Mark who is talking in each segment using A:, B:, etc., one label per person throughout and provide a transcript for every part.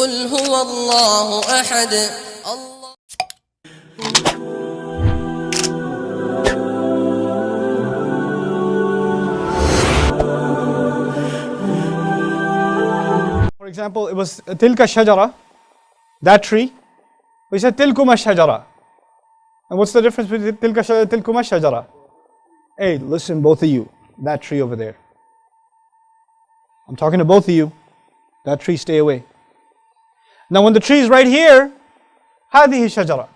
A: قل هو الله أحد الله.
B: For example, it was tilka shajara, that tree. We said tilkuma shajara. And what's the difference between tilka shajara and tilkuma shajara? Hey, listen, both of you, that tree over there. I'm talking to both of you. That tree, stay away. Now when the tree is right here, هذه شجرة.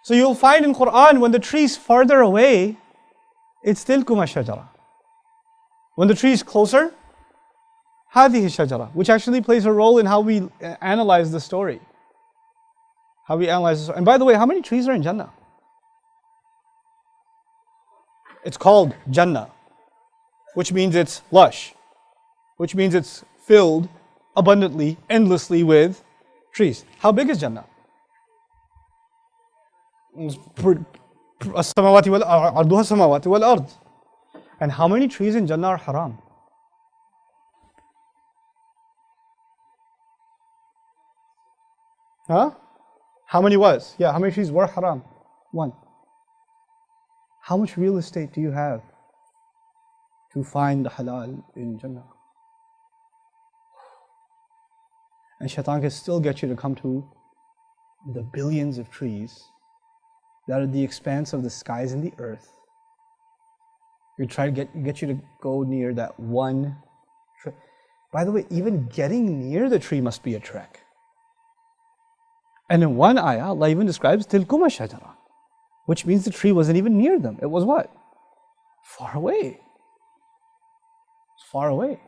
B: So you'll find in Quran, when the tree is farther away, it's tilkuma shajara. When the tree is closer, هذه شجرة, which actually plays a role in how we analyze the story. How we analyze the story. And by the way, how many trees are in Jannah? It's called Jannah, which means it's lush, which means it's filled abundantly, endlessly with trees. How big is Jannah? السماوات عرضها السماوات والأرض. And how many trees in Jannah are haram? Huh? How many was? Yeah, how many trees were haram? One. How much real estate do you have to find the halal in Jannah? And Shaitan can still get you to come to the billions of trees that are the expanse of the skies and the earth. We try to get you to go near that one tree. By the way, even getting near the tree must be a trek. And in one ayah, Allah even describes tilkuma shajara, which means the tree wasn't even near them. It was what? Far away. It's far away.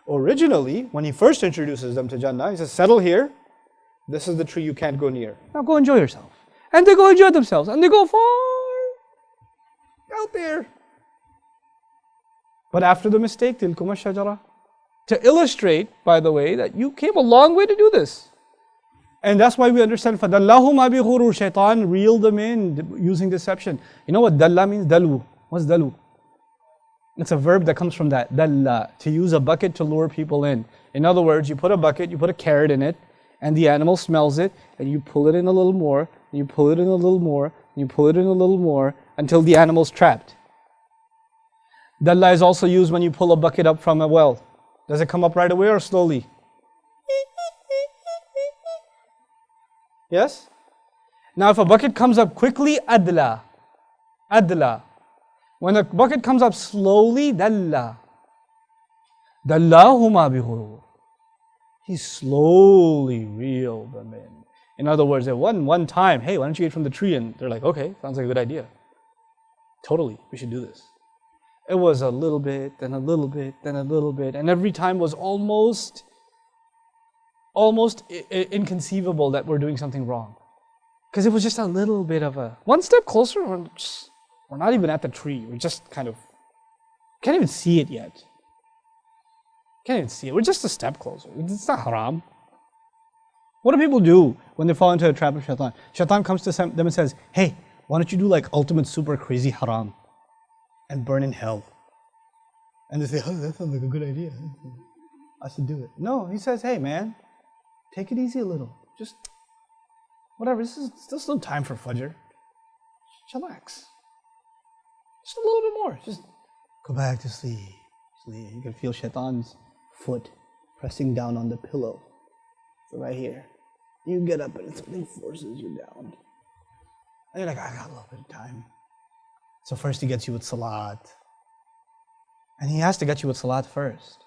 B: Originally, when he first introduces them to Jannah, he says, settle here. This is the tree you can't go near. Now go enjoy yourself. And they go enjoy themselves. And they go far out there. But after the mistake, tilkuma shajara, to illustrate, by the way, that you came a long way to do this. And that's why we understand, فَدَلَّهُمَا بِغُرُورٍ. Shaitan reeled them in using deception. You know what dalla means? Dalu. What's dalu? It's a verb that comes from that, dalla, to use a bucket to lure people in. In other words, you put a bucket, you put a carrot in it, and the animal smells it, and you pull it in a little more, and you pull it in a little more, and you pull it in a little more, until the animal's trapped. Dalla is also used when you pull a bucket up from a well. Does it come up right away or slowly? Yes? Now if a bucket comes up quickly, adla. Adla. When a bucket comes up slowly, dalla. Dallahuma bighurur. He slowly reeled them in. In other words, it wasn't one time, hey, why don't you eat from the tree? And they're like, okay, sounds like a good idea. Totally, we should do this. It was a little bit, then a little bit, then a little bit. And every time was almost inconceivable that we're doing something wrong. Because it was just a little bit of a, one step closer, we're not even at the tree. We're just kind of, can't even see it yet. Can't even see it. We're just a step closer. It's not haram. What do people do when they fall into a trap of shaitan? Shaitan comes to them and says, hey, why don't you do like ultimate super crazy haram and burn in hell? And they say, oh, that sounds like a good idea. I should do it. No, he says, hey man, take it easy a little. Just, whatever, this is still time for Fajr. Chillax. Just a little bit more. Just go back to sleep. Sleep. You can feel Shaitan's foot pressing down on the pillow. So right here. You get up and something forces you down. And you're like, I got a little bit of time. So first he gets you with salat. And he has to get you with salat first.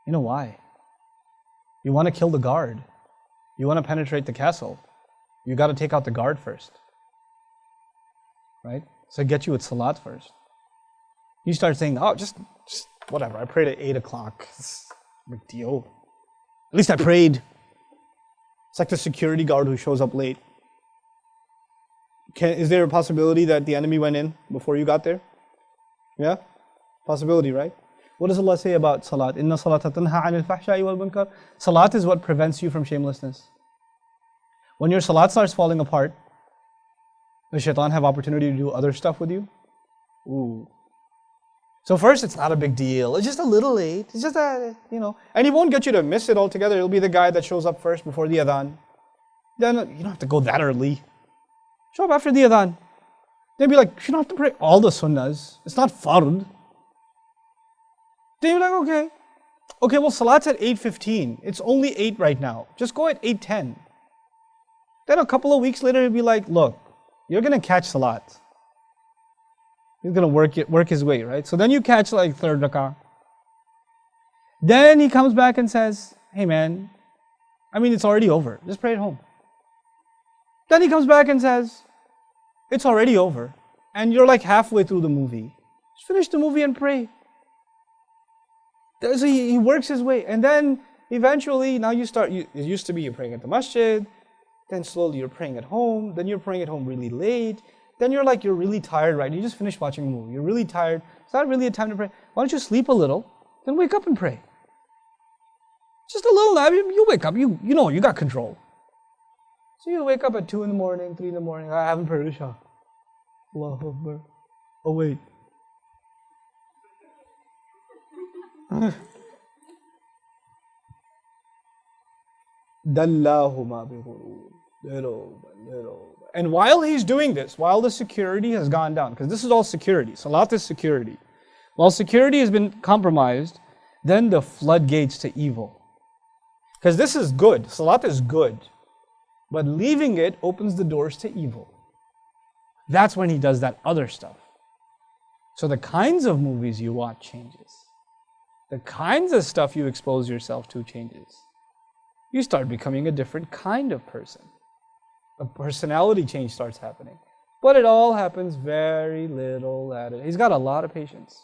B: You know why? You want to kill the guard. You want to penetrate the castle. You got to take out the guard first. Right? So get you with salat first. You start saying, oh, just whatever. I prayed at 8 o'clock. It's no big deal. At least I prayed. It's like the security guard who shows up late. Is there a possibility that the enemy went in before you got there? Yeah? Possibility, right? What does Allah say about salat? Inna salata tanha anil fahsha'i wal munkar. Salat is what prevents you from shamelessness. When your salat starts falling apart, does shaitan have opportunity to do other stuff with you? Ooh. So first, it's not a big deal. It's just a little late. It's just and he won't get you to miss it altogether. He'll be the guy that shows up first before the adhan. Then you don't have to go that early. Show up after the adhan. They'll be like, you don't have to pray all the sunnahs. It's not fard. They'll be like, okay. Okay, well, salat's at 8:15. It's only 8 right now. Just go at 8:10. Then a couple of weeks later, he'll be like, look, you're going to catch salat. He's going to work his way, right? So then you catch like third rakah. Then he comes back and says, hey man, it's already over. Just pray at home. Then he comes back and says, it's already over. And you're like halfway through the movie. Just finish the movie and pray. So he works his way. And then eventually, now you start, it used to be you're praying at the masjid. Then slowly you're praying at home. Then you're praying at home really late. Then you're really tired, right? You just finished watching a movie. You're really tired. It's not really a time to pray. Why don't you sleep a little, then wake up and pray. Just a little nap. You wake up. You know, you got control. So you wake up at 2 in the morning, 3 in the morning. I haven't prayed Isha. Allahu Akbar. Oh wait. Dallahuma bi-ghurur. And while he's doing this, while the security has gone down, because this is all security, salat is security. While security has been compromised, then the floodgates to evil. Because this is good, salat is good, but leaving it opens the doors to evil. That's when he does that other stuff. So the kinds of movies you watch changes. The kinds of stuff you expose yourself to changes. You start becoming a different kind of person. A personality change starts happening. But it all happens very little at it. He's got a lot of patience.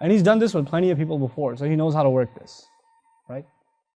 B: And he's done this with plenty of people before, so he knows how to work this.